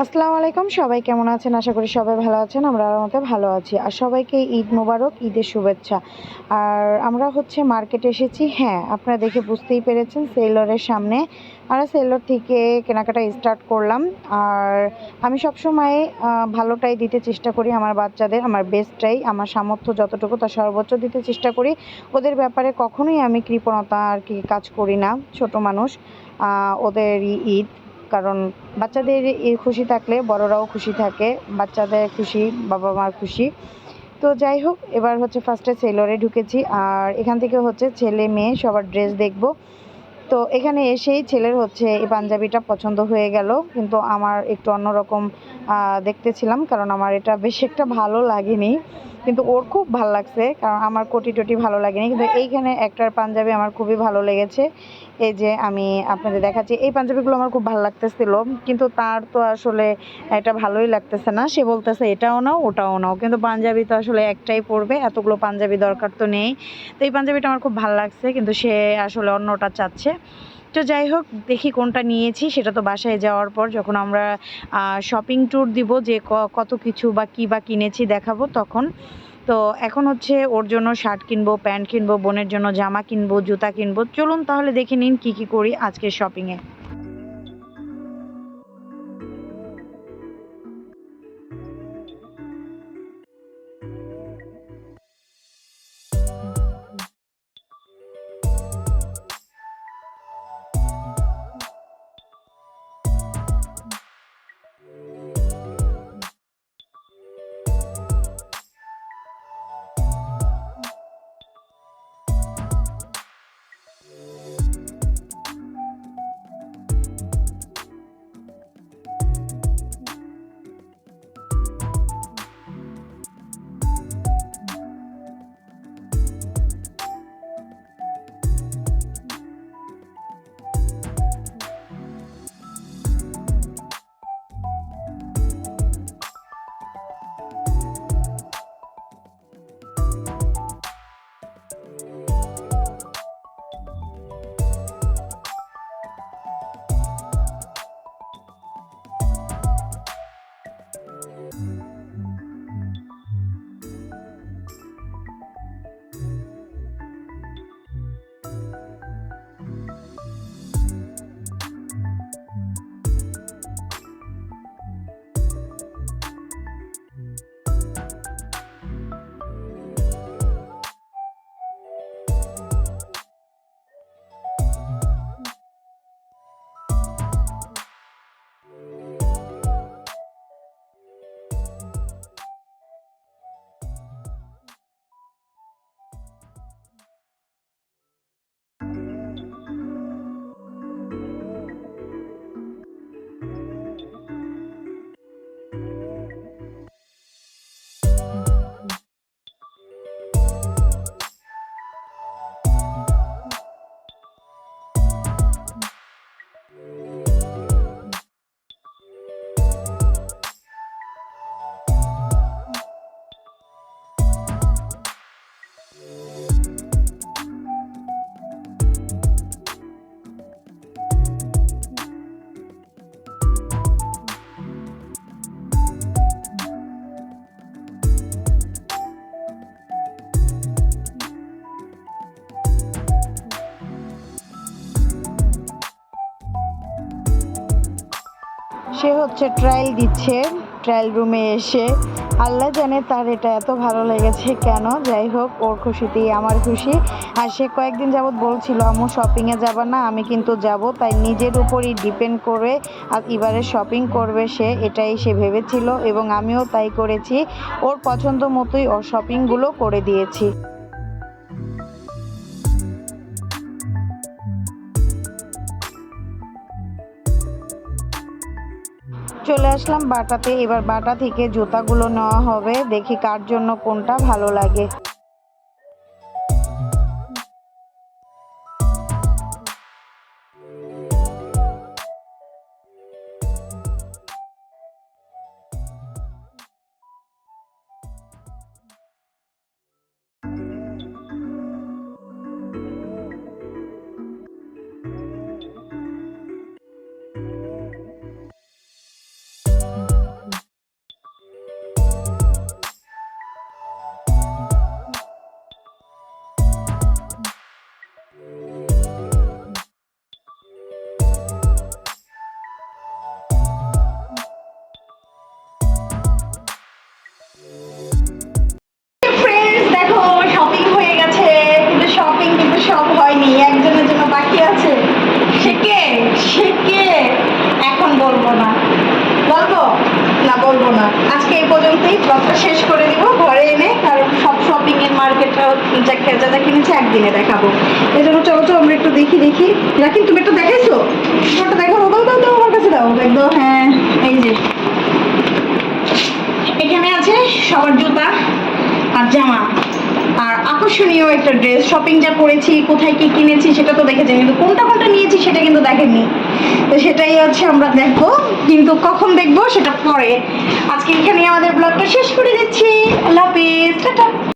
আসসালামু আলাইকুম। সবাই কেমন আছেন? আশা করি সবাই ভালো আছেন। আমরা আল্লাহর রহমতে ভালো আছি। আর সবাইকে ঈদ মোবারক, ঈদের শুভেচ্ছা। আর আমরা হচ্ছে মার্কেটে এসেছি। হ্যাঁ, আপনারা দেখে বুঝতেই পেরেছেন সেলরের সামনে। আমরা সেলর থেকে কেনাকাটা স্টার্ট করলাম। আর আমি সবসময় ভালোটাই দিতে চেষ্টা করি আমার বাচ্চাদের, আমার বেস্টটাই, আমার সামর্থ্য যতটুকু তার সর্বোচ্চ দিতে চেষ্টা করি। ওদের ব্যাপারে কখনোই আমি কৃপণতা কাজ করি না। ছোট মানুষ, ওদেরই ঈদ। কারণ বাচ্চাদের খুশি থাকলে বড়রাও খুশি থাকে, বাচ্চাদের খুশি বাবা মার খুশি। তো যাই হোক, এবার হচ্ছে ফার্স্টে সেলরে ঢুকেছি। আর এখান থেকে হচ্ছে ছেলে মেয়ে সবার ড্রেস দেখব। তো এখানে এসেই ছেলের হচ্ছে এই পাঞ্জাবিটা পছন্দ হয়ে গেল, কিন্তু আমার একটু অন্যরকম দেখতেছিলাম, কারণ আমার এটা বেশ একটা ভালো লাগেনি, কিন্তু ওর খুব ভালো লাগছে, কারণ আমার কোটি টোটি ভালো লাগেনি। কিন্তু এইখানে একটার পাঞ্জাবি আমার খুবই ভালো লেগেছে। এই যে আমি আপনাদের দেখাচ্ছি, এই পাঞ্জাবিগুলো আমার খুব ভালো লাগতেছিল, কিন্তু তার তো আসলে এটা ভালোই লাগতেছে না। সে বলতেছে এটাও নাও ওটাও নাও, কিন্তু পাঞ্জাবি তো আসলে একটাই পরবে, এতগুলো পাঞ্জাবি দরকার তো নেই। তো এই পাঞ্জাবিটা আমার খুব ভালো লাগছে, কিন্তু সে আসলে অন্যটা চাচ্ছে। তো যাই হোক, দেখি কোনটা নিয়েছি সেটা তো বাসায় যাওয়ার পর, যখন আমরা শপিং ট্যুর দিব, যে কত কিছু বা কী বা কিনেছি দেখাবো তখন। তো এখন হচ্ছে ওর জন্য শার্ট কিনবো, প্যান্ট কিনবো, বোনের জন্য জামা কিনবো, জুতা কিনবো। চলুন তাহলে দেখে নিন কী কী করি আজকের শপিংয়ে। সে হচ্ছে ট্রায়াল দিচ্ছে ট্রায়াল রুমে এসে। আল্লাহ জানে তার এটা এত ভালো লেগেছে কেন। যাই হোক, ওর খুশিতেই আমার খুশি। আর সে কয়েকদিন যাবৎ বলছিল আম্মু শপিংয়ে যাবা না, আমি কিন্তু যাব। তাই নিজের উপরই ডিপেন্ড করে আর এবারে শপিং করবে সে, এটাই সে ভেবেছিল, এবং আমিও তাই করেছি। ওর পছন্দ মতোই ওর শপিংগুলো করে দিয়েছি। চলে আসলাম বাটাতে। এবার বাটা থেকে জুতাগুলো নেওয়া হবে, দেখি কার জন্য কোনটা ভালো লাগে। আজকে এই পর্যন্তই, ব্লগটা শেষ করে দিব ঘরে এনে, কারণ সব শপিং এর মার্কেটটা যা যা কিনেছি একদিনে দেখাবো। এই জন্য চলো চলো আমরা একটু দেখি। রাখি, তুমি একটু দেখাইছো? তোমারটা দেখো, দাও আমার কাছে দাও, একদম। হ্যাঁ, এই যে এখানে আছে সবার জুতা আর জামা, আর আকর্ষণীয় একটা ড্রেস। শপিং যা করেছি, কোথায় কি কিনেছি সেটা তো দেখেছেন, কিন্তু কোনটা নিয়েছি সেটা কিন্তু দেখেননি। তো সেটাই হচ্ছে আমরা দেখবো, কিন্তু কখন দেখবো সেটা পরে। আজকে এখানে আমাদের ব্লগটা শেষ করে দিচ্ছি। আল্লাহ হাফিজ, টাটা।